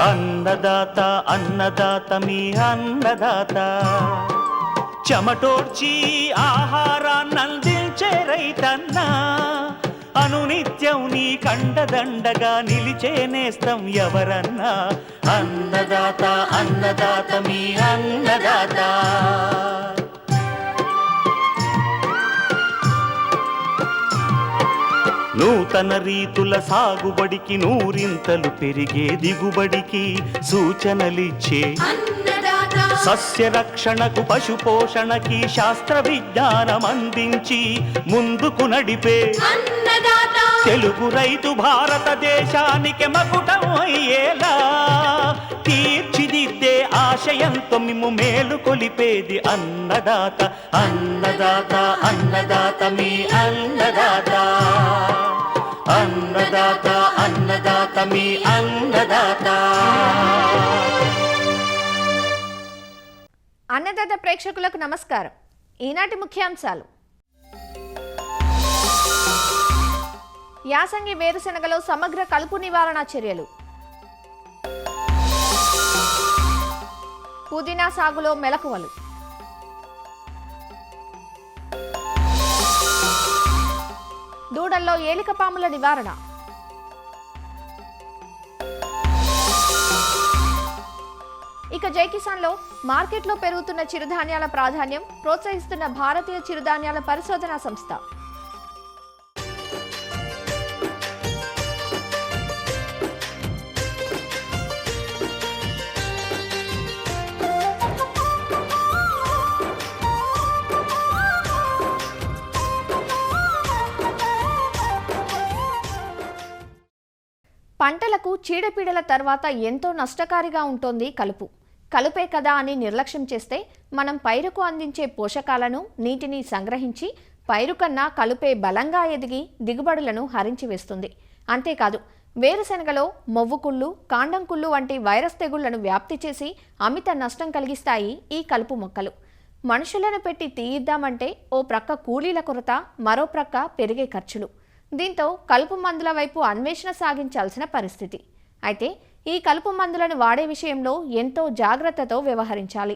అన్నదాత అన్నదాత మీ అన్నదాత చెమటోడ్చి ఆహారాన్నందించే రైతన్న అనునిత్యం నీ కండదండగా నిలిచే నేస్తం ఎవరన్నా అన్నదాత అన్నదాత మీ అన్నదాత. నూతన రీతుల సాగుబడికి నూరింతలు పెరిగే దిగుబడికి సూచనలిచ్చే సస్య రక్షణకు పశు పోషణకి శాస్త్ర విజ్ఞానం అందించి ముందుకు నడిపే తెలుగు రైతు భారతదేశానికి మకుటం అయ్యేలా తీర్చిదిద్దే ఆశయంతో మిమ్ము మేలు కొలిపేది అన్నదాత అన్నదాత అన్నదాత మీ అన్నదాత అన్నదాత అన్నదాత మీ అన్నదాత. అన్నదాత ప్రేక్షకులకు నమస్కారం. ఈనాటి ముఖ్యాంశాలు: యాసంగి వేరుశెనగలో సమగ్ర కలుపు నివారణ చర్యలు, పుదీనా సాగులో మెలకువలు, దూడల్లో ఏలికపాముల నివారణ, ఇక జై కిసాన్లో మార్కెట్లో పెరుగుతున్న చిరుధాన్యాల ప్రాధాన్యం ప్రోత్సహిస్తున్న భారతీయ చిరుధాన్యాల పరిశోధనా సంస్థ. పంటలకు చీడపీడల తర్వాత ఎంతో నష్టకారిగా ఉంటోంది కలుపు. కలుపే కదా అని నిర్లక్ష్యం చేస్తే మనం పైరుకు అందించే పోషకాలను, నీటిని సంగ్రహించి పైరు కన్నా కలుపే బలంగా ఎదిగి దిగుబడులను హరించి వేస్తుంది. అంతేకాదు, వేరుశెనగలో మొవ్వుకుళ్ళు, కాండంకుళ్ళు వంటి వైరస్ తెగుళ్లను వ్యాప్తి చేసి అమిత నష్టం కలిగిస్తాయి ఈ కలుపు మొక్కలు. మనుషులను పెట్టి తీయిద్దామంటే ఓ ప్రక్క కూలీల కొరత, మరో ప్రక్క పెరిగే ఖర్చులు. దీంతో కలుపు మందుల వైపు అన్వేషణ సాగించాల్సిన పరిస్థితి. అయితే ఈ కలుపు మందులను వాడే విషయంలో ఎంతో జాగ్రత్తతో వ్యవహరించాలి.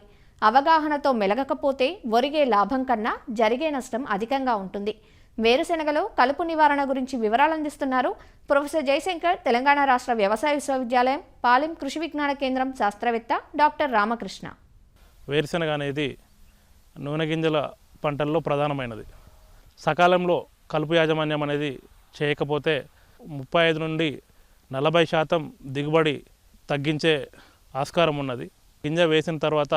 అవగాహనతో మెలగకపోతే ఒరిగే లాభం కన్నా జరిగే నష్టం అధికంగా ఉంటుంది. వేరుశెనగలో కలుపు నివారణ గురించి వివరాలు అందిస్తున్నారు ప్రొఫెసర్ జయశంకర్, తెలంగాణ రాష్ట్ర వ్యవసాయ విశ్వవిద్యాలయం పాలెం కృషి విజ్ఞాన కేంద్రం శాస్త్రవేత్త డాక్టర్ రామకృష్ణ. వేరుశెనగ అనేది నూనె గింజల పంటల్లో ప్రధానమైనది. సకాలంలో కలుపు యాజమాన్యం అనేది చేయకపోతే 35 నుండి 40% దిగుబడి తగ్గించే ఆస్కారం ఉన్నది. గింజ వేసిన తర్వాత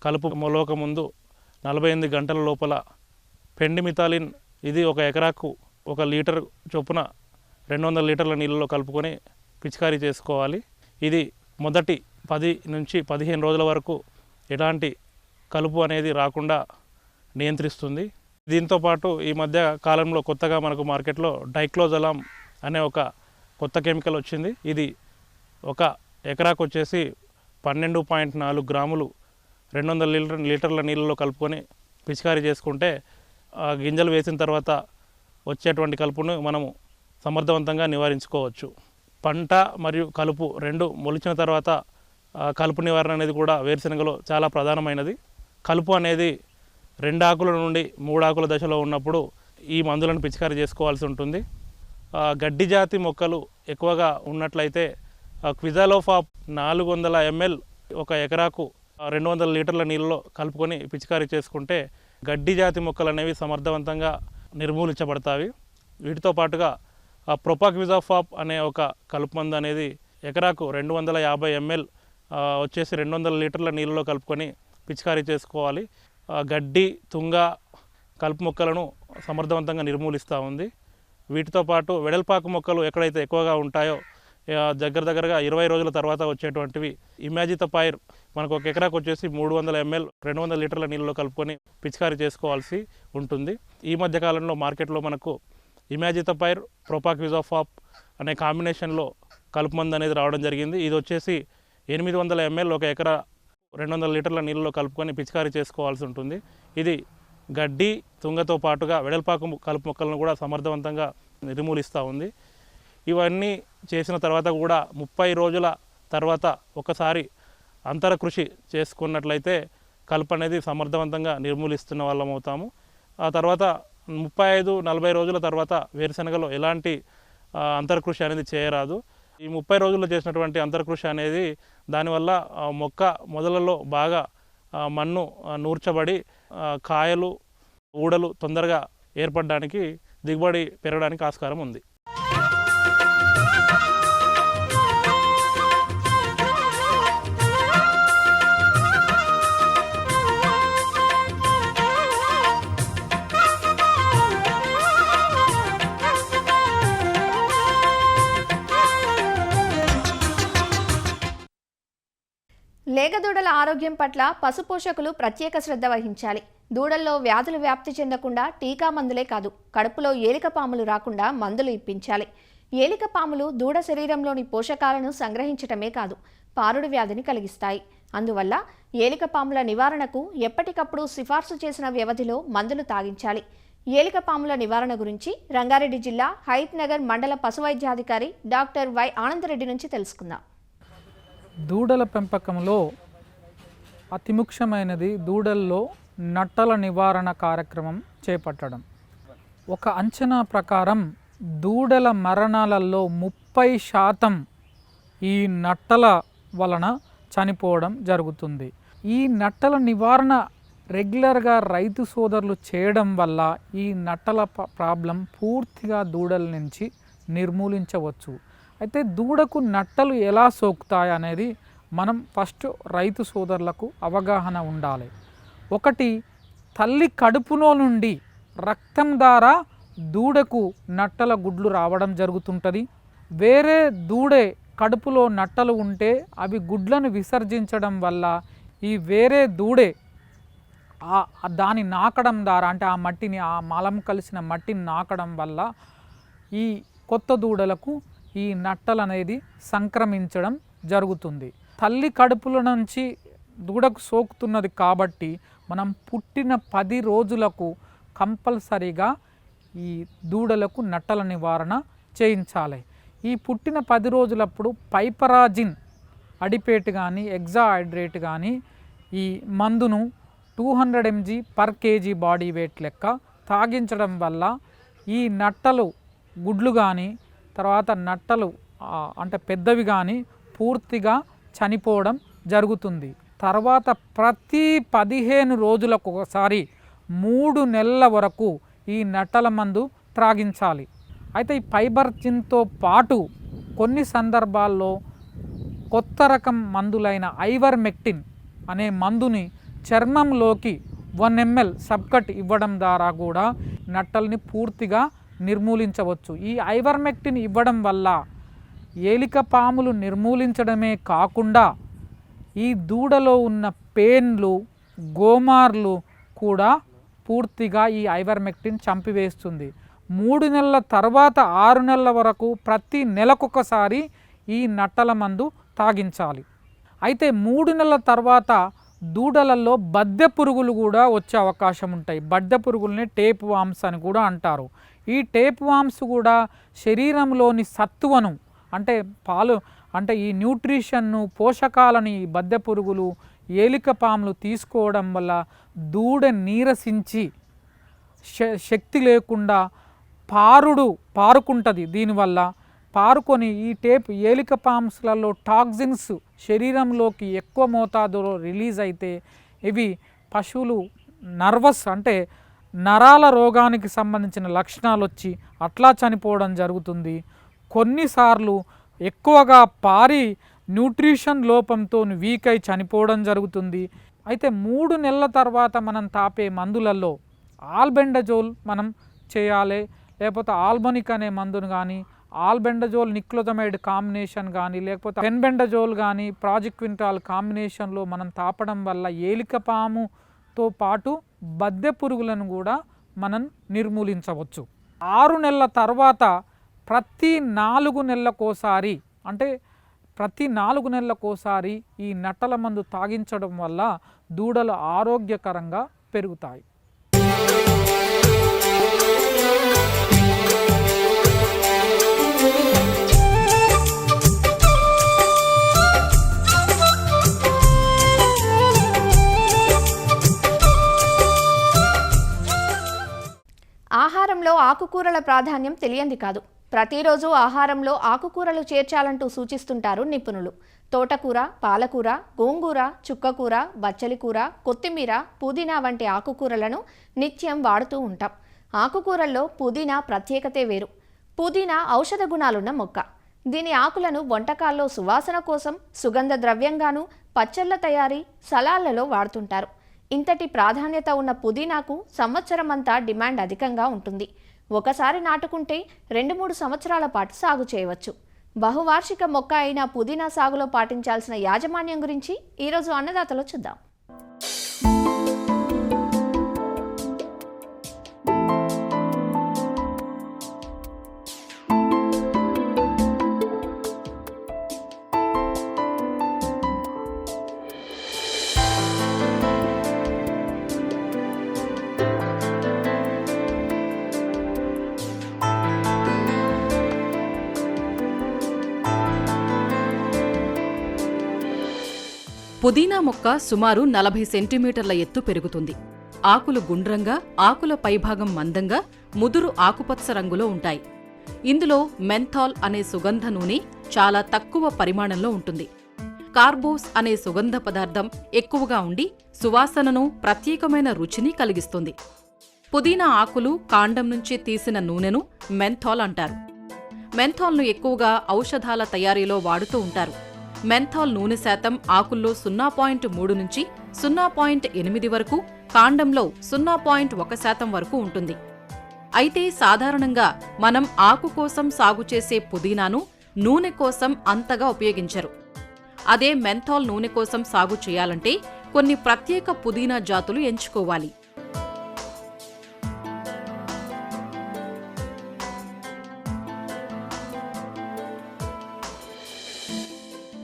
కలుపు మొలవక ముందు 48 గంటల లోపల పెండిమిథాలిన్ ఇది 1 ఎకరాకు 1 లీటర్ చొప్పున 200 లీటర్ల నీళ్ళలో కలుపుకొని పిచికారీ చేసుకోవాలి. ఇది మొదటి 10 నుంచి 15 రోజుల వరకు ఎలాంటి కలుపు అనేది రాకుండా నియంత్రిస్తుంది. దీంతోపాటు ఈ మధ్య కాలంలో కొత్తగా మనకు మార్కెట్లో డైక్లోజలామ్ అనే ఒక కొత్త కెమికల్ వచ్చింది. ఇది 1 ఎకరాకు వచ్చేసి 12.4 గ్రాములు 200 లీటర్ల నీళ్ళలో కలుపుకొని పిచికారీ చేసుకుంటే గింజలు వేసిన తర్వాత వచ్చేటువంటి కలుపును మనము సమర్థవంతంగా నివారించుకోవచ్చు. పంట మరియు కలుపు రెండు మొలిచిన తర్వాత కలుపు నివారణ అనేది కూడా వేరుశెనగలో చాలా ప్రధానమైనది. కలుపు అనేది 2 ఆకుల నుండి 3 ఆకుల దశలో ఉన్నప్పుడు ఈ మందులను పిచికారీ చేసుకోవాల్సి ఉంటుంది. గడ్డి జాతి మొక్కలు ఎక్కువగా ఉన్నట్లయితే క్విజాలోఫాప్ 400 ml 1 ఎకరాకు 200 లీటర్ల నీళ్ళలో కలుపుకొని పిచికారీ చేసుకుంటే గడ్డి జాతి మొక్కలు అనేవి సమర్థవంతంగా నిర్మూలించబడతాయి. వీటితో పాటుగా ప్రొపాక్విజాఫాప్ అనే ఒక కలుపు మందు అనేది ఎకరాకు 250 ml వచ్చేసి 200 లీటర్ల నీళ్ళలో కలుపుకొని పిచికారీ చేసుకోవాలి. గడ్డి, తుంగ, కలుపు మొక్కలను సమర్థవంతంగా నిర్మూలిస్తూ ఉంది. వీటితో పాటు వెడల్పాకు మొక్కలు ఎక్కడైతే ఎక్కువగా ఉంటాయో దగ్గరగా 20 రోజుల తర్వాత వచ్చేటువంటివి ఇమాజితపైర్ మనకు 1 ఎకరాకు వచ్చేసి 300 ml 200 లీటర్ల నీళ్ళలో కలుపుకొని పిచికారీ చేసుకోవాల్సి ఉంటుంది. ఈ మధ్యకాలంలో మార్కెట్లో మనకు ఇమాజితపైర్, ప్రొపాక్విజాఫాప్ అనే కాంబినేషన్లో కలుపు మందు అనేది రావడం జరిగింది. ఇది వచ్చేసి 800 ml 1 ఎకరా 200 లీటర్ల నీళ్ళలో కలుపుకొని పిచికారీ చేసుకోవాల్సి ఉంటుంది. ఇది గడ్డి, తుంగతో పాటుగా వెడల్పాకు కలుపు మొక్కలను కూడా సమర్థవంతంగా నిర్మూలిస్తూ ఉంది. ఇవన్నీ చేసిన తర్వాత కూడా 30 రోజుల తర్వాత ఒకసారి అంతర కృషి చేసుకున్నట్లయితే కలుపు అనేది సమర్థవంతంగా నిర్మూలిస్తున్న వాళ్ళం అవుతాము. ఆ తర్వాత 35-40 రోజుల తర్వాత వేరుశనగలో ఎలాంటి అంతర్కృషి అనేది చేయరాదు. ఈ 30 రోజుల్లో చేసినటువంటి అంతర్కృషి అనేది దానివల్ల మొక్క మొదలలో బాగా మన్ను నూర్చబడి కాయలు ఊడలు తొందరగా ఏర్పడడానికి దిగుబడి పెరగడానికి ఆస్కారం ఉంది. లేగదూడల ఆరోగ్యం పట్ల పశు పోషకులు ప్రత్యేక శ్రద్ధ వహించాలి. దూడల్లో వ్యాధులు వ్యాప్తి చెందకుండా టీకా మందులే కాదు, కడుపులో ఏలికపాములు రాకుండా మందులు ఇప్పించాలి. ఏలికపాములు దూడ శరీరంలోని పోషకాలను సంగ్రహించటమే కాదు, పారుడు వ్యాధిని కలిగిస్తాయి. అందువల్ల ఏలికపాముల నివారణకు ఎప్పటికప్పుడు సిఫార్సు చేసిన వ్యవధిలో మందులు తాగించాలి. ఏలికపాముల నివారణ గురించి రంగారెడ్డి జిల్లా హైత్ నగర్ మండల పశువైద్యాధికారి డాక్టర్ వై ఆనందరెడ్డి నుంచి తెలుసుకుందాం. దూడల పెంపకంలో అతి ముఖ్యమైనది దూడల్లో నట్టల నివారణ కార్యక్రమం చేపట్టడం. ఒక అంచనా ప్రకారం దూడల మరణాలలో 30% ఈ నట్టల వలన చనిపోవడం జరుగుతుంది. ఈ నట్టల నివారణ రెగ్యులర్గా రైతు సోదరులు చేయడం వల్ల ఈ నట్టల ప్రాబ్లం పూర్తిగా దూడల నుంచి నిర్మూలించవచ్చు. అయితే దూడకు నట్టలు ఎలా సోకుతాయి అనేది మనం ఫస్ట్ రైతు సోదరులకు అవగాహన ఉండాలి. ఒకటి, తల్లి కడుపులో నుండి రక్తం ద్వారా దూడకు నట్టల గుడ్లు రావడం జరుగుతుంటుంది. వేరే దూడే కడుపులో నట్టలు ఉంటే అవి గుడ్లను విసర్జించడం వల్ల ఈ వేరే దూడే దాన్ని నాకడం ద్వారా, అంటే ఆ మట్టిని, ఆ మలం కలిసిన మట్టిని నాకడం వల్ల ఈ కొత్త దూడలకు ఈ నట్టలు అనేది సంక్రమించడం జరుగుతుంది. తల్లి కడుపుల నుంచి దూడకు సోకుతున్నది కాబట్టి మనం పుట్టిన 10 రోజులకు కంపల్సరీగా ఈ దూడలకు నట్టల నివారణ చేయించాలి. ఈ పుట్టిన 10 రోజులప్పుడు పైపరాజిన్ అడిపేట్ కానీ ఎగ్జాహైడ్రేట్ కానీ ఈ మందును 200 mg per kg body weight లెక్క తాగించడం వల్ల ఈ నట్టలు గుడ్లు కానీ తర్వాత నట్టలు అంటే పెద్దవి కానీ పూర్తిగా చనిపోవడం జరుగుతుంది. తర్వాత ప్రతి 15 రోజులకు ఒకసారి 3 నెలల వరకు ఈ నట్టల మందు త్రాగించాలి. అయితే ఈ పైబర్జిన్తో పాటు కొన్ని సందర్భాల్లో కొత్త రకం మందులైన ఐవర్మెక్టిన్ అనే మందుని చర్మంలోకి 1 ml సబ్కట్ ఇవ్వడం ద్వారా కూడా నట్టల్ని పూర్తిగా నిర్మూలించవచ్చు. ఈ ఐవర్మెక్టిన్ ఇవ్వడం వల్ల ఏలికపాములు నిర్మూలించడమే కాకుండా ఈ దూడలో ఉన్న పేన్లు, గోమార్లు కూడా పూర్తిగా ఈ ఐవర్మెక్టిన్ చంపివేస్తుంది. 3 నెలల తర్వాత 6 నెలల వరకు ప్రతి నెలకొకసారి ఈ నట్టల మందు తాగించాలి. అయితే 3 నెలల తర్వాత దూడలలో బద్దె పురుగులు కూడా వచ్చే అవకాశం ఉంటాయి. బద్దె పురుగుల్ని టేప్ వామ్స్ అని కూడా అంటారు. ఈ టేప్ వామ్స్ కూడా శరీరంలోని సత్తువను, అంటే పాలు, అంటే ఈ న్యూట్రిషన్ను, పోషకాలను ఈ బద్దె పురుగులు, ఏలికపాములు తీసుకోవడం వల్ల దూడ నీరసించి శక్తి లేకుండా పారుకుంటుంది. దీనివల్ల పారుకొని ఈ టేప్ ఏలికపామ్స్లలో టాక్సిన్స్ శరీరంలోకి ఎక్కువ మోతాదులో రిలీజ్ అయితే ఇవి పశువులు నర్వస్, అంటే నరాల రోగానికి సంబంధించిన లక్షణాలు వచ్చి అట్లా చనిపోవడం జరుగుతుంది. కొన్నిసార్లు ఎక్కువగా పారి న్యూట్రిషన్ లోపంతో వీక్ అయి చనిపోవడం జరుగుతుంది. అయితే 3 నెలల తర్వాత మనం తాపే మందులలో ఆల్బెండజోల్ మనం చేయాలి, లేకపోతే ఆల్బనిక్ అనే మందును కానీ, ఆల్బెండజోల్ నిక్లోజమైడ్ కాంబినేషన్ కానీ, లేకపోతే పెన్బెండజోల్ కానీ ప్రాజిక్వింటాల్ కాంబినేషన్లో మనం తాపడం వల్ల ఏలికపాముతో పాటు బద్దె పురుగులను కూడా మనం నిర్మూలించవచ్చు. 6 నెలల తర్వాత ప్రతి 4 నెలలకోసారి, అంటే ప్రతి 4 నెలలకోసారి ఈ నట్టల మందు తాగించడం వల్ల దూడలు ఆరోగ్యకరంగా పెరుగుతాయి. ఆకుకూరల ప్రాధాన్యం తెలియంది కాదు. ప్రతిరోజు ఆహారంలో ఆకుకూరలు చేర్చాలంటూ సూచిస్తుంటారు నిపుణులు. తోటకూర, పాలకూర, గోంగూర, చుక్కకూర, బచ్చలికూర, కొత్తిమీర, పుదీనా వంటి ఆకుకూరలను నిత్యం వాడుతూ ఉంటాం. ఆకుకూరల్లో పుదీనా ప్రత్యేకతే వేరు. పుదీనా ఔషధ గుణాలున్న మొక్క. దీని ఆకులను వంటకాల్లో సువాసన కోసం, సుగంధ ద్రవ్యంగాను, పచ్చళ్ల తయారీ, సలాడ్లలో వాడుతుంటారు. ఇంతటి ప్రాధాన్యత ఉన్న పుదీనాకు సంవత్సరమంతా డిమాండ్ అధికంగా ఉంటుంది. ఒకసారి నాటుకుంటే 2-3 సంవత్సరాల పాటు సాగు చేయవచ్చు. బహువార్షిక మొక్క అయిన పుదీనా సాగులో పాటించాల్సిన యాజమాన్యం గురించి ఈరోజు అన్నదాతలో చూద్దాం. పుదీనా మొక్క సుమారు 40 సెంటీమీటర్ల ఎత్తు పెరుగుతుంది. ఆకులు గుండ్రంగా, ఆకుల పైభాగం మందంగా, ముదురు ఆకుపచ్చ రంగులో ఉంటాయి. ఇందులో మెంథాల్ అనే సుగంధ నూనె చాలా తక్కువ పరిమాణంలో ఉంటుంది. కార్బోస్ అనే సుగంధ పదార్థం ఎక్కువగా ఉండి సువాసనను, ప్రత్యేకమైన రుచిని కలిగిస్తుంది. పుదీనా ఆకులు, కాండం నుంచి తీసిన నూనెను మెంథాల్ అంటారు. మెంథాల్ను ఎక్కువగా ఔషధాల తయారీలో వాడుతూ ఉంటారు. మెంథాల్ నూనె శాతం ఆకుల్లో 0.3 నుంచి 0.8 వరకు, కాండంలో 0.1% వరకు ఉంటుంది. అయితే సాధారణంగా మనం ఆకు కోసం సాగు చేసే పుదీనాను నూనె కోసం అంతగా ఉపయోగించరు. అదే మెంథాల్ నూనె కోసం సాగు చేయాలంటే కొన్ని ప్రత్యేక పుదీనా జాతులు ఎంచుకోవాలి.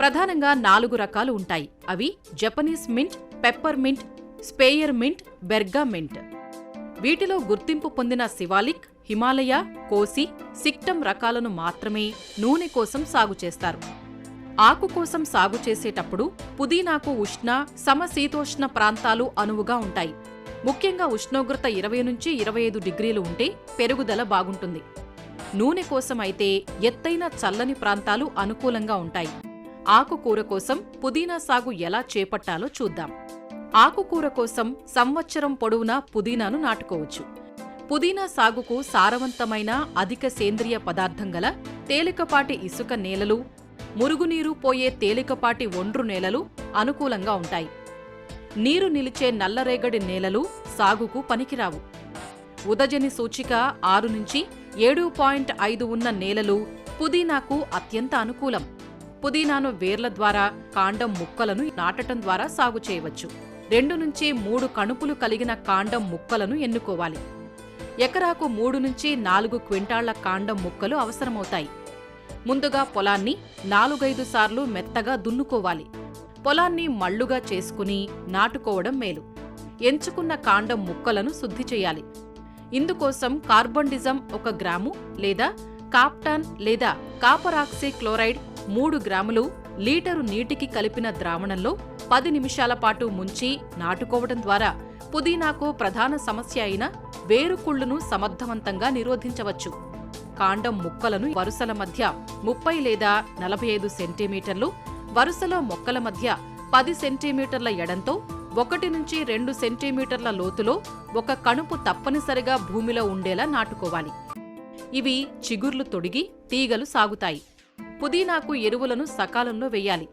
ప్రధానంగా 4 రకాలు ఉంటాయి. అవి Japanese mint, pepper mint, spear mint, bergamot. వీటిలో గుర్తింపు పొందిన శివాలిక్, హిమాలయ, కోసి, సిక్టమ్ రకాలను మాత్రమే నూనె కోసం సాగు చేస్తారు. ఆకు కోసం సాగు చేసేటప్పుడు పుదీనాకు ఉష్ణ, సమశీతోష్ణ ప్రాంతాలు అనువుగా ఉంటాయి. ముఖ్యంగా ఉష్ణోగ్రత 20 నుంచి 25 డిగ్రీలు ఉంటే పెరుగుదల బాగుంటుంది. నూనె కోసం అయితే ఎత్తైన చల్లని ప్రాంతాలు అనుకూలంగా ఉంటాయి. ఆకుకూర కోసం పుదీనా సాగు ఎలా చేపట్టాలో చూద్దాం. ఆకుకూర కోసం సంవత్సరం పొడవునా పుదీనాను నాటుకోవచ్చు. పుదీనా సాగుకు సారవంతమైన, అధిక సేంద్రియ పదార్థం గల తేలికపాటి ఇసుక నేలలు, మురుగునీరు పోయే తేలికపాటి ఒండ్రు నేలలు అనుకూలంగా ఉంటాయి. నీరు నిలిచే నల్లరేగడి నేలలు సాగుకు పనికిరావు. ఉదజని సూచిక 6 నుంచి 7.5 ఉన్న నేలలు పుదీనాకు అత్యంత అనుకూలం. పుదీనాను వేర్ల ద్వారా, కాండం ముక్కలను నాటటం ద్వారా సాగు చేయవచ్చు. 2 నుంచి 3 కణుపులు కలిగిన కాండం ముక్కలను ఎన్నుకోవాలి. ఎకరాకు 3 నుంచి 4 క్వింటాళ్ల కాండం ముక్కలు అవసరమవుతాయి. ముందుగా పొలాన్ని 4-5 సార్లు మెత్తగా దున్నుకోవాలి. పొలాన్ని మళ్లుగా చేసుకుని నాటుకోవడం మేలు. ఎంచుకున్న కాండం ముక్కలను శుద్ధి చేయాలి. ఇందుకోసం కార్బండిజం 1 గ్రాము లేదా కాప్టాన్ లేదా కాపరాక్సీ క్లోరైడ్ 3 గ్రాములు లీటరు నీటికి కలిపిన ద్రావణంలో 10 నిమిషాల పాటు ముంచి నాటుకోవడం ద్వారా పుదీనాకు ప్రధాన సమస్య అయిన వేరుకుళ్లును సమర్థవంతంగా నిరోధించవచ్చు. కాండం ముక్కలను వరుసల మధ్య 30 లేదా 45 సెంటీమీటర్లు, వరుసలో మొక్కల మధ్య 10 సెంటీమీటర్ల ఎడంతో 1 నుంచి 2 సెంటీమీటర్ల లోతులో ఒక కణుపు తప్పనిసరిగా భూమిలో ఉండేలా నాటుకోవాలి. ఇవి చిగుర్లు తొడిగి తీగలు సాగుతాయి. పుదీనాకు ఎరువులను సకాలంలో వెయ్యాలి.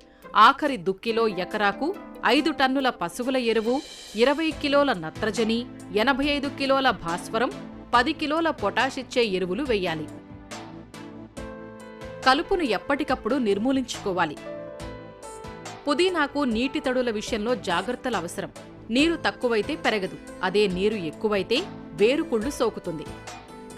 ఆఖరి దుక్కిలో ఎకరాకు 5 టన్నుల పశువుల ఎరువు, 20 కిలోల నత్రజని, 85 కిలోల భాస్వరం, 10 కిలోల పొటాషిచ్చే ఎరువులు వెయ్యాలి. కలుపును ఎప్పటికప్పుడు నిర్మూలించుకోవాలి. పుదీనాకు నీటి తడుల విషయంలో జాగ్రత్తలు అవసరం. నీరు తక్కువైతే పెరగదు. అదే నీరు ఎక్కువైతే వేరుకుళ్ళు సోకుతుంది.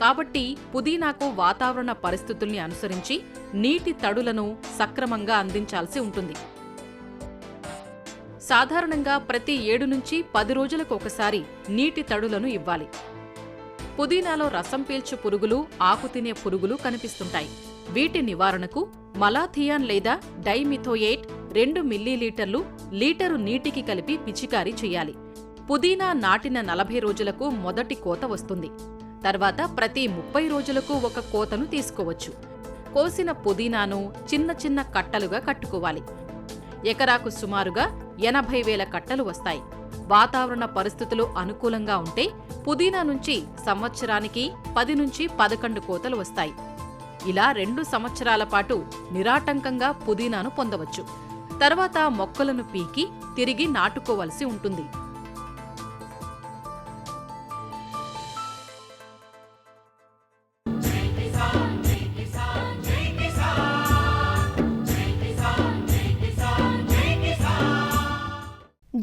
కాబట్టి పుదీనాకు వాతావరణ పరిస్థితుల్ని అనుసరించి నీటి తడులను సక్రమంగా అందించాల్సి ఉంటుంది. సాధారణంగా ప్రతి 7 నుంచి 10 రోజులకు ఒకసారి నీటి తడులను ఇవ్వాలి. పుదీనాలో రసం పీల్చు పురుగులు, ఆకు తినే పురుగులు కనిపిస్తుంటాయి. వీటి నివారణకు మలాథియాన్ లేదా డైమిథోయేట్ 2 మిల్లీలీటర్లు లీటరు నీటికి కలిపి పిచికారీ చేయాలి. పుదీనా నాటిన 40 రోజులకు మొదటి కోత వస్తుంది. తర్వాత ప్రతి 30 రోజులకు ఒక కోతను తీసుకోవచ్చు. కోసిన పుదీనాను చిన్న చిన్న కట్టలుగా కట్టుకోవాలి. ఎకరాకు సుమారుగా 80,000 కట్టలు వస్తాయి. వాతావరణ పరిస్థితులు అనుకూలంగా ఉంటే పుదీనా నుంచి సంవత్సరానికి 10 నుంచి 11 కోతలు వస్తాయి. ఇలా 2 సంవత్సరాల పాటు నిరాటంకంగా పుదీనాను పొందవచ్చు. తర్వాత మొక్కలను పీకి తిరిగి నాటుకోవలసి ఉంటుంది.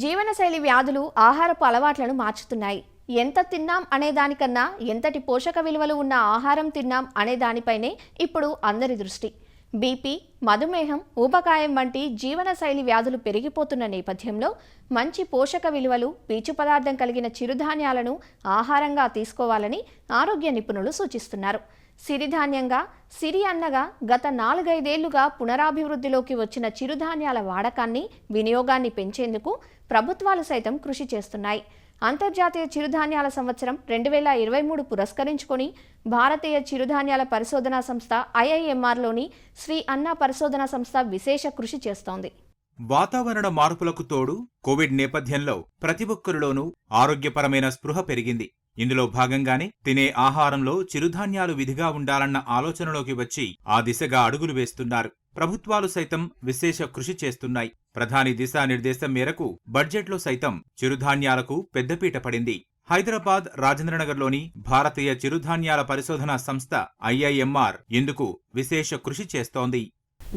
జీవనశైలి వ్యాధులు ఆహారపు అలవాట్లను మార్చుతున్నాయి. ఎంత తిన్నాం అనే దానికన్నా ఎంతటి పోషక విలువలు ఉన్న ఆహారం తిన్నాం అనే దానిపైనే ఇప్పుడు అందరి దృష్టి. బీపీ, మధుమేహం, ఊబకాయం వంటి జీవనశైలి వ్యాధులు పెరిగిపోతున్న నేపథ్యంలో మంచి పోషక విలువలు, పీచు పదార్థం కలిగిన చిరుధాన్యాలను ఆహారంగా తీసుకోవాలని ఆరోగ్య నిపుణులు సూచిస్తున్నారు. సిరిధాన్యంగా, సిరి అన్నగా గత 4-5 ఏళ్లుగా పునరాభివృద్ధిలోకి వచ్చిన చిరుధాన్యాల వాడకాన్ని, వినియోగాన్ని పెంచేందుకు ప్రభుత్వాలు సైతం కృషి చేస్తున్నాయి. అంతర్జాతీయ చిరుధాన్యాల సంవత్సరం 2023 పురస్కరించుకొని భారతీయ చిరుధాన్యాల పరిశోధనా సంస్థ IIMRలోని శ్రీ అన్న పరిశోధనా సంస్థ విశేష కృషి చేస్తోంది. వాతావరణ మార్పులకు తోడు కోవిడ్ నేపథ్యంలో ప్రతి ఒక్కరిలోనూ ఆరోగ్యపరమైన స్పృహ పెరిగింది. ఇందులో భాగంగానే తినే ఆహారంలో చిరుధాన్యాలు విధిగా ఉండాలన్న ఆలోచనలోకి వచ్చి ఆ దిశగా అడుగులు వేస్తున్నారు. ప్రభుత్వాలు సైతం విశేష కృషి చేస్తున్నాయి. ప్రధాని దిశానిర్దేశం మేరకు బడ్జెట్లో సైతం చిరుధాన్యాలకు పెద్దపీట పడింది. హైదరాబాద్ రాజేంద్రనగర్లోని భారతీయ చిరుధాన్యాల పరిశోధనా సంస్థ IIMR ఇందుకు విశేష కృషి చేస్తోంది.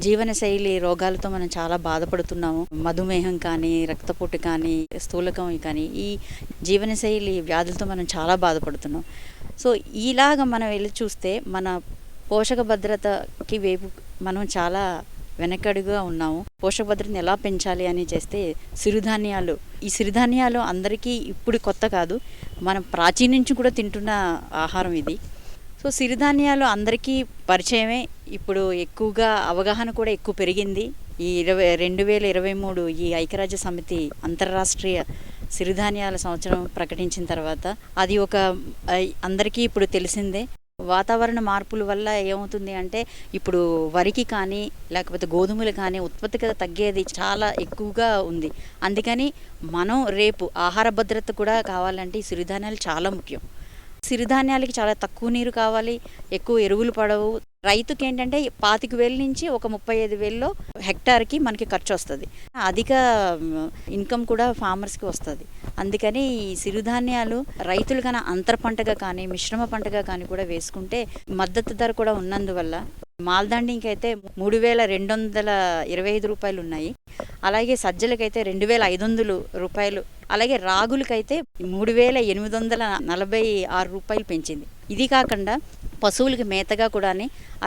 జీవనశైలి రోగాలతో మనం చాలా బాధపడుతున్నాము. మధుమేహం కానీ, రక్తపోటు కానీ, స్థూలకం కానీ, ఈ జీవనశైలి వ్యాధులతో మనం చాలా బాధపడుతున్నాం. సో ఇలాగ మనం వెళ్ళి చూస్తే మన పోషక భద్రతకి వైపు మనం చాలా వెనకడుగా ఉన్నాము. పోషక భద్రతను ఎలా పెంచాలి అని చేస్తే సిరుధాన్యాలు, ఈ సిరుధాన్యాలు అందరికీ ఇప్పుడు కొత్త కాదు, మనం ప్రాచీన నుంచి కూడా తింటున్న ఆహారం ఇది. సో సిరిధాన్యాలు అందరికీ పరిచయమే. ఇప్పుడు ఎక్కువగా అవగాహన కూడా ఎక్కువ పెరిగింది. ఈ 2023 ఈ ఐక్యరాజ్య సమితి అంతర్రాష్ట్రీయ సిరిధాన్యాల సంవత్సరం ప్రకటించిన తర్వాత అది ఒక అందరికీ ఇప్పుడు తెలిసిందే. వాతావరణ మార్పుల వల్ల ఏమవుతుంది అంటే ఇప్పుడు వరికి కానీ లేకపోతే గోధుమలు కానీ ఉత్పత్తి తగ్గేది చాలా ఎక్కువగా ఉంది. అందుకని మనం రేపు ఆహార భద్రత కూడా కావాలంటే ఈ సిరిధాన్యాలు చాలా ముఖ్యం. సిరిధాన్యాలకి చాలా తక్కువ నీరు కావాలి, ఎక్కువ ఎరువులు పడవు. రైతుకి ఏంటంటే 25,000 నుంచి ఒక 35,000లో హెక్టార్కి మనకి ఖర్చు వస్తుంది. అధిక ఇన్కమ్ కూడా ఫార్మర్స్కి వస్తుంది. అందుకని ఈ సిరుధాన్యాలు రైతులు కానీ అంతర పంటగా కానీ మిశ్రమ పంటగా కానీ కూడా వేసుకుంటే మద్దతు ధర కూడా ఉన్నందువల్ల మాల్దాండింగ్కి అయితే 3,225 రూపాయలు ఉన్నాయి. అలాగే సజ్జలకైతే 2,500 రూపాయలు, అలాగే రాగులకైతే 3,846 రూపాయలు పెంచింది. ఇది కాకుండా పశువులకి మేతగా కూడా,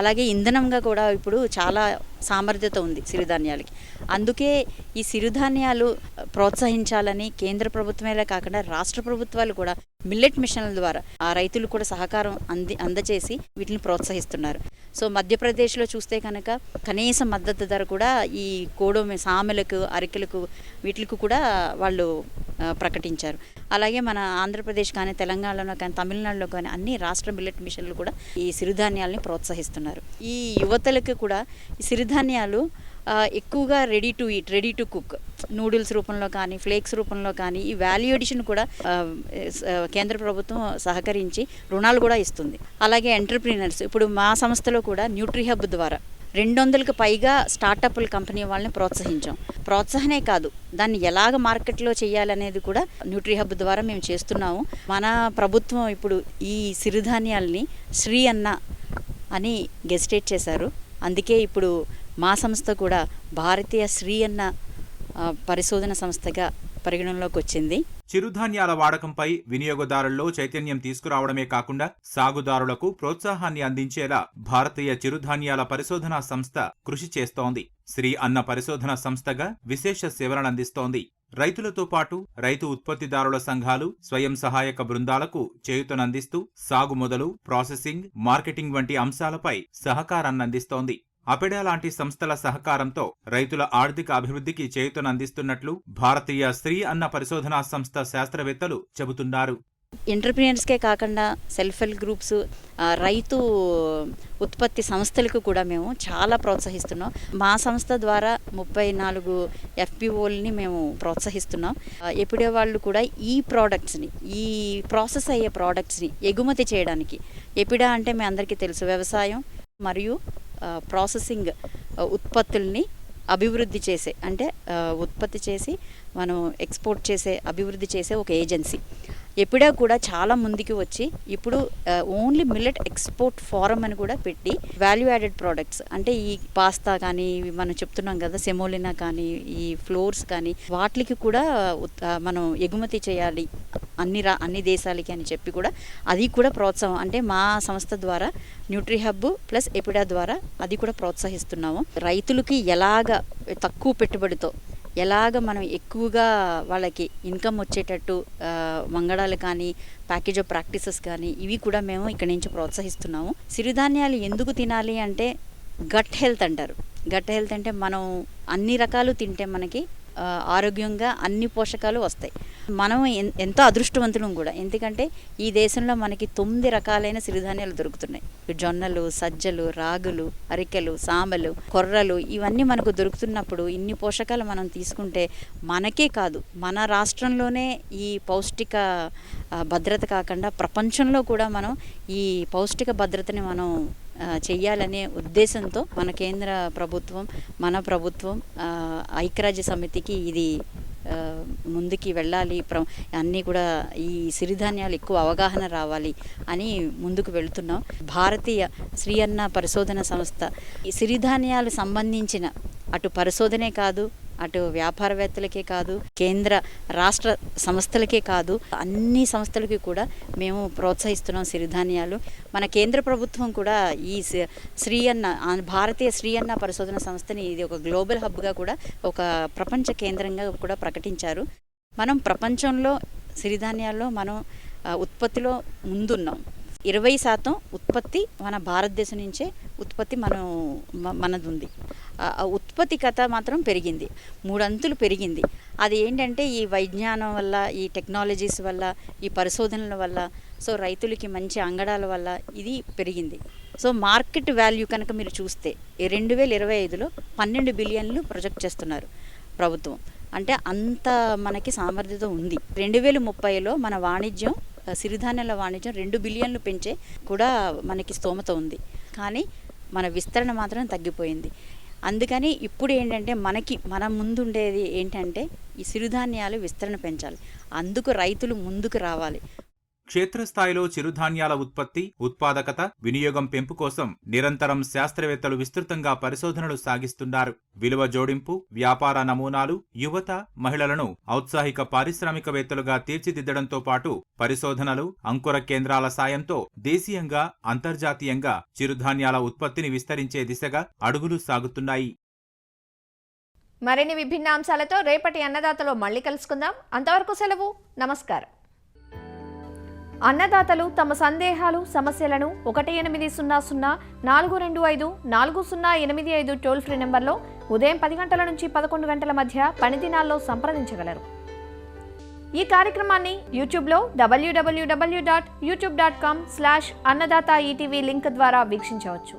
అలాగే ఇంధనంగా కూడా ఇప్పుడు చాలా సామర్థ్యత ఉంది సిరిధాన్యాలకి. అందుకే ఈ సిరుధాన్యాలు ప్రోత్సహించాలని కేంద్ర ప్రభుత్వమే కాకుండా రాష్ట్ర ప్రభుత్వాలు కూడా మిల్లెట్ మిషన్ల ద్వారా ఆ రైతులు కూడా సహకారం అందచేసి వీటిని ప్రోత్సహిస్తున్నారు. సో మధ్యప్రదేశ్లో చూస్తే కనుక కనీస మద్దతు ధర కూడా ఈ కోడో సామెలకు, అరికెలకు వీటికి కూడా వాళ్ళు ప్రకటించారు. అలాగే మన ఆంధ్రప్రదేశ్ కానీ, తెలంగాణలో కానీ, తమిళనాడులో కానీ అన్ని రాష్ట్ర మిల్లెట్ మిషన్లు కూడా ఈ సిరుధాన్యాలని ప్రోత్సహిస్తున్నారు. ఈ యువతలకు కూడా ఈ సిరుధాన్యాలు ఎక్కువగా ready to eat, ready to cook, noodles రూపంలో కానీ, ఫ్లేక్స్ రూపంలో కానీ ఈ వాల్యూ ఎడిషన్ కూడా కేంద్ర ప్రభుత్వం సహకరించి రుణాలు కూడా ఇస్తుంది. అలాగే ఎంటర్ప్రీనర్స్, ఇప్పుడు మా సంస్థలో కూడా న్యూట్రీహబ్ ద్వారా 200కు పైగా స్టార్టప్ల కంపెనీ వాళ్ళని ప్రోత్సహించాం. ప్రోత్సాహనే కాదు, దాన్ని ఎలాగ మార్కెట్లో చేయాలనేది కూడా న్యూట్రీహబ్ ద్వారా మేము చేస్తున్నాము. మన ప్రభుత్వం ఇప్పుడు ఈ సిరుధాన్యాలని శ్రీ అన్న అని గెజిటేట్ చేశారు. అందుకే ఇప్పుడు మా సంస్థ కూడా భారతీయ శ్రీ అన్న పరిశోధన సంస్థగా పరిగణనలోకి వచ్చింది. చిరుధాన్యాల వాడకంపై వినియోగదారుల్లో చైతన్యం తీసుకురావడమే కాకుండా సాగుదారులకు ప్రోత్సాహాన్ని అందించేలా భారతీయ చిరుధాన్యాల పరిశోధనా సంస్థ కృషి చేస్తోంది. శ్రీ అన్న పరిశోధన సంస్థగా విశేష సేవలనందిస్తోంది. రైతులతో పాటు రైతు ఉత్పత్తిదారుల సంఘాలు, స్వయం సహాయక బృందాలకు చేయూతనందిస్తూ సాగు మొదలు, ప్రాసెసింగ్, మార్కెటింగ్ వంటి అంశాలపై సహకారాన్నందిస్తోంది. అపెడా లాంటి సంస్థల సహకారంతో రైతుల ఆర్థిక అభివృద్ధికి చేయూతనందిస్తున్నట్లు భారతీయ శ్రీ అన్న పరిశోధనా సంస్థ శాస్త్రవేత్తలు చెబుతున్నారు. ఎంటర్‌ప్రెన్యూర్స్‌కే కాకుండా సెల్ఫ్ హెల్ప్ గ్రూప్స్, రైతు ఉత్పత్తి సంస్థలకు కూడా మేము చాలా ప్రోత్సహిస్తున్నాం. మా సంస్థ ద్వారా 34 FPOలని మేము ప్రోత్సహిస్తున్నాం. ఎప్పుడే వాళ్ళు కూడా ఈ ప్రోడక్ట్స్ని, ఈ ప్రాసెస్ అయ్యే ప్రోడక్ట్స్ని ఎగుమతి చేయడానికి, ఎపిడా అంటే మీ అందరికీ తెలుసు, వ్యవసాయం మరియు ప్రాసెసింగ్ ఉత్పత్తుల్ని అభివృద్ధి చేసే, అంటే ఉత్పత్తి చేసి మనం ఎక్స్పోర్ట్ చేసే, అభివృద్ధి చేసే ఒక ఏజెన్సీ. ఎపిడా కూడా చాలా ముందుకు వచ్చి ఇప్పుడు ఓన్లీ మిల్లెట్ ఎక్స్పోర్ట్ ఫోరం అని కూడా పెట్టి వాల్యూ యాడెడ్ ప్రోడక్ట్స్, అంటే ఈ పాస్తా కానీ మనం చెప్తున్నాం కదా, సెమోలినా కానీ, ఈ ఫ్లోర్స్ కానీ, వాటికి కూడా మనం ఎగుమతి చేయాలి అన్ని దేశాలకి అని చెప్పి కూడా అది కూడా ప్రోత్సాహం, అంటే మా సంస్థ ద్వారా న్యూట్రీ హబ్ ప్లస్ ఎపిడా ద్వారా అది కూడా ప్రోత్సహిస్తున్నాము. రైతులకి ఎలాగ తక్కువ పెట్టుబడితో ఎలాగ మనం ఎక్కువగా వాళ్ళకి ఇన్కమ్ వచ్చేటట్టు వంగడాలు కానీ, ప్యాకేజ్ ఆఫ్ ప్రాక్టీసెస్ కానీ, ఇవి కూడా మేము ఇక్కడి నుంచి ప్రోత్సహిస్తున్నాము. సిరిధాన్యాలు ఎందుకు తినాలి అంటే గట్ హెల్త్ అంటారు. గట్ హెల్త్ అంటే మనం అన్ని రకాలు తింటే మనకి ఆరోగ్యంగా అన్ని పోషకాలు వస్తాయి. మనం ఎంతో అదృష్టవంతులం కూడా, ఎందుకంటే ఈ దేశంలో మనకి 9 రకాలైన సిరిధాన్యాలు దొరుకుతున్నాయి. జొన్నలు, సజ్జలు, రాగులు, అరికెలు, సామలు, కొర్రలు, ఇవన్నీ మనకు దొరుకుతున్నప్పుడు ఇన్ని పోషకాలు మనం తీసుకుంటే మనకే కాదు, మన రాష్ట్రంలోనే ఈ పౌష్టిక భద్రత కాకుండా ప్రపంచంలో కూడా మనం ఈ పౌష్టిక భద్రతని మనం చెయ్యాలనే ఉద్దేశంతో మన కేంద్ర ప్రభుత్వం, మన ప్రభుత్వం, ఐక్యరాజ్య సమితికి ఇది ముందుకి వెళ్ళాలి, అన్నీ కూడా ఈ సిరిధాన్యాలు ఎక్కువ అవగాహన రావాలి అని ముందుకు వెళుతున్నాం. భారతీయ శ్రీ అన్న పరిశోధన సంస్థ ఈ సిరిధాన్యాలు సంబంధించిన అటు పరిశోధనే కాదు, అటు వ్యాపారవేత్తలకే కాదు, కేంద్ర రాష్ట్ర సంస్థలకే కాదు, అన్ని సంస్థలకి కూడా మేము ప్రోత్సహిస్తున్నాం సిరిధాన్యాలు. మన కేంద్ర ప్రభుత్వం కూడా ఈ శ్రీ అన్న, భారతీయ శ్రీ అన్న పరిశోధన సంస్థని ఇది ఒక గ్లోబల్ హబ్గా కూడా, ఒక ప్రపంచ కేంద్రంగా కూడా ప్రకటించారు. మనం ప్రపంచంలో సిరిధాన్యాల్లో మనం ఉత్పత్తిలో ముందున్నాం. 20% ఉత్పత్తి మన భారతదేశం నుంచే ఉత్పత్తి మనది ఉంది. ఉత్పత్తి కథ మాత్రం పెరిగింది, 3 అంతులు పెరిగింది. అది ఏంటంటే ఈ వైజ్ఞానం వల్ల, ఈ టెక్నాలజీస్ వల్ల, ఈ పరిశోధనల వల్ల, సో రైతులకి మంచి అంగడాల వల్ల ఇది పెరిగింది. సో మార్కెట్ వాల్యూ కనుక మీరు చూస్తే 2025లో 12 బిలియన్లు ప్రొజెక్ట్ చేస్తున్నారు ప్రభుత్వం. అంటే అంత మనకి సామర్థ్యత ఉంది. 2030లో మన వాణిజ్యం, సిరిధాన్యాల వాణిజ్యం 2 బిలియన్లు పెంచే కూడా మనకి స్తోమత ఉంది. కానీ మన విస్తరణ మాత్రం తగ్గిపోయింది. అందుకని ఇప్పుడు ఏంటంటే మన ముందుండేది ఏంటంటే ఈ సిరిధాన్యాలు విస్తరణ పెంచాలి. అందుకు రైతులు ముందుకు రావాలి. క్షేత్రస్థాయిలో చిరుధాన్యాల ఉత్పత్తి, ఉత్పాదకత, వినియోగం పెంపు కోసం నిరంతరం శాస్త్రవేత్తలు విస్తృతంగా పరిశోధనలు సాగిస్తున్నారు. విలువ జోడింపు, వ్యాపార నమూనాలు, యువత, మహిళలను ఔత్సాహిక పారిశ్రామికవేత్తలుగా తీర్చిదిద్దడంతో పాటు పరిశోధనలు, అంకుర కేంద్రాల సాయంతో దేశీయంగా, అంతర్జాతీయంగా చిరుధాన్యాల ఉత్పత్తిని విస్తరించే దిశగా అడుగులు సాగుతున్నాయి. మరిన్ని విభిన్న అంశాలతో రేపటి అన్నదాతలో మళ్ళీ కలుసుకుందాం. అంతవరకు సెలవు, నమస్కారం. అన్నదాతలు తమ సందేహాలు, సమస్యలను 1800-425-4085 టోల్ ఫ్రీ నెంబర్లో ఉదయం 10 గంటల నుంచి 11 గంటల మధ్య పని దినాల్లో సంప్రదించగలరు. ఈ కార్యక్రమాన్ని యూట్యూబ్లో www.youtube.com/annadaata ETV లింక్ ద్వారా వీక్షించవచ్చు.